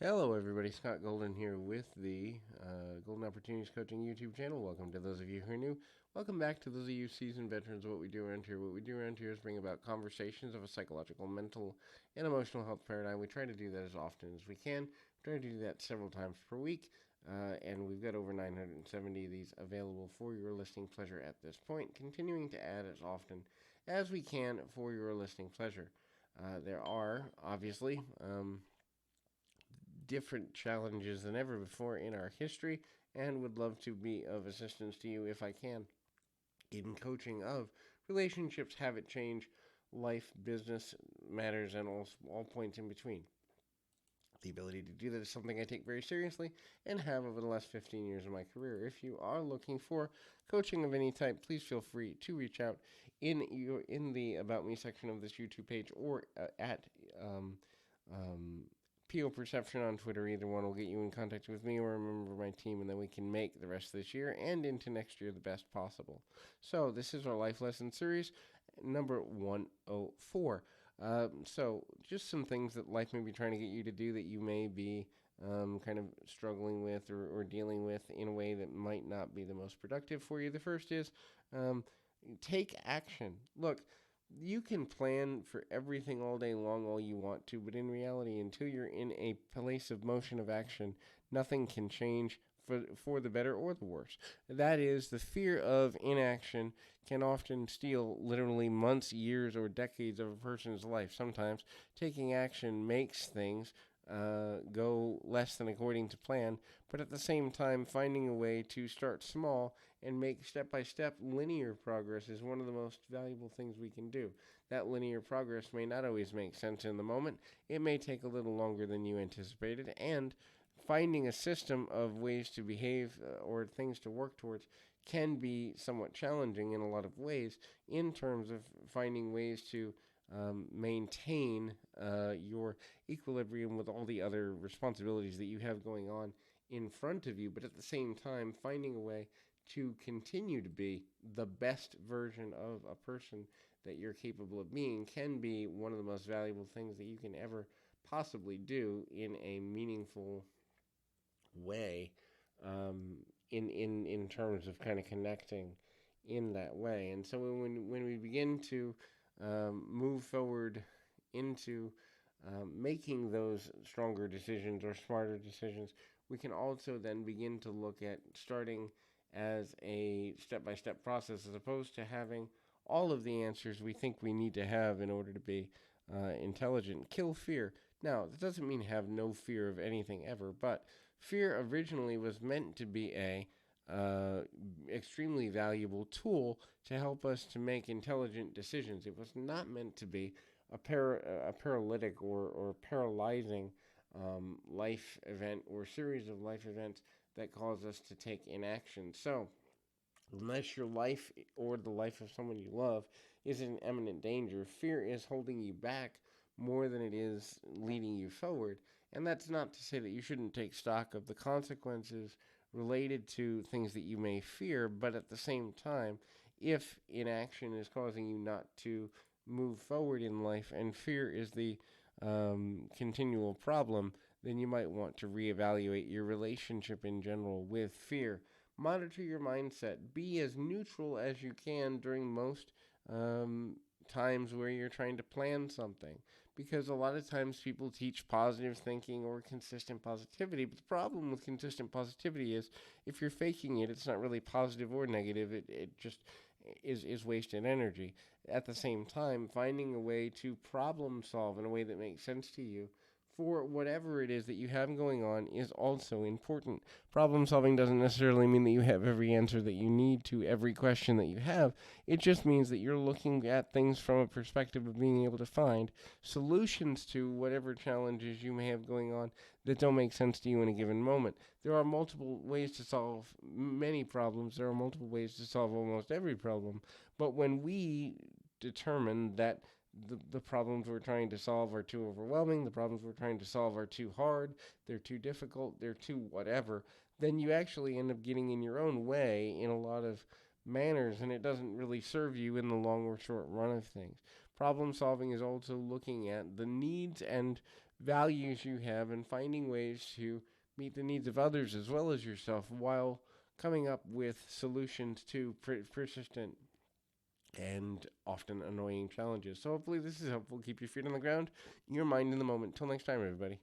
Hello, everybody. Scott Golden here with the Golden Opportunities Coaching YouTube channel. Welcome to those of you who are new. Welcome back to those of you seasoned veterans of what we do around here. What we do around here is bring about conversations of a psychological, mental, and emotional health paradigm. We try to do that as often as we can. We try to do that several times per week, and we've got over 970 of these available for your listening pleasure at this point, continuing to add as often as we can for your listening pleasure. There are, obviously, different challenges than ever before in our history and would love to be of assistance to you if I can in coaching of relationships, habit change, life, business matters, and all points in between. The ability to do that is something I take very seriously and have over the last 15 years of my career. If you are looking for coaching of any type, please feel free to reach out in the About Me section of this YouTube page or at um, PO Perception on Twitter. Either one will get you in contact with me or a member of my team, and then we can make the rest of this year and into next year the best possible. So this is our Life Lesson Series, number 104. So just some things that life may be trying to get you to do that you may be kind of struggling with or dealing with in a way that might not be the most productive for you. The first is um, take action. Look, you can plan for everything all day long all you want to, but in reality, until you're in a place of motion of action, nothing can change for the better or the worse. That is, the fear of inaction can often steal literally months, years, or decades of a person's life. Sometimes taking action makes things go less than according to plan, but at the same time, finding a way to start small and make step by step linear progress is one of the most valuable things we can do. That linear progress may not always make sense in the moment, it may take a little longer than you anticipated, and finding a system of ways to behave or things to work towards can be somewhat challenging in a lot of ways in terms of finding ways to maintain your equilibrium with all the other responsibilities that you have going on in front of you, but at the same time, finding a way to continue to be the best version of a person that you're capable of being can be one of the most valuable things that you can ever possibly do in a meaningful way, um, in terms of kind of connecting in that way. And so when we begin to move forward into making those stronger decisions or smarter decisions, we can also then begin to look at starting as a step by step process as opposed to having all of the answers we think we need to have in order to be intelligent. Kill fear. Now, that doesn't mean have no fear of anything ever, but fear originally was meant to be a extremely valuable tool to help us to make intelligent decisions. It was not meant to be a paralytic or paralyzing life event or series of life events that cause us to take inaction. So, unless your life or the life of someone you love is in imminent danger, fear is holding you back more than it is leading you forward. And that's not to say that you shouldn't take stock of the consequences related to things that you may fear, but at the same time, if inaction is causing you not to move forward in life and fear is the continual problem, then you might want to reevaluate your relationship in general with fear. Monitor your mindset. Be as neutral as you can during most times where you're trying to plan something. Because a lot of times people teach positive thinking or consistent positivity. But the problem with consistent positivity is if you're faking it, it's not really positive or negative. It just is wasted energy. At the same time, finding a way to problem solve in a way that makes sense to you for whatever it is that you have going on is also important. Problem solving doesn't necessarily mean that you have every answer that you need to every question that you have. It just means that you're looking at things from a perspective of being able to find solutions to whatever challenges you may have going on that don't make sense to you in a given moment. There are multiple ways to solve many problems. There are multiple ways to solve almost every problem. But when we determine that the problems we're trying to solve are too overwhelming, the problems we're trying to solve are too hard, they're too difficult, they're too whatever, then you actually end up getting in your own way in a lot of manners, and it doesn't really serve you in the long or short run of things. Problem solving is also looking at the needs and values you have and finding ways to meet the needs of others as well as yourself while coming up with solutions to persistent and often annoying challenges. So hopefully this is helpful. Keep your feet on the ground, your mind in the moment. Till next time, everybody.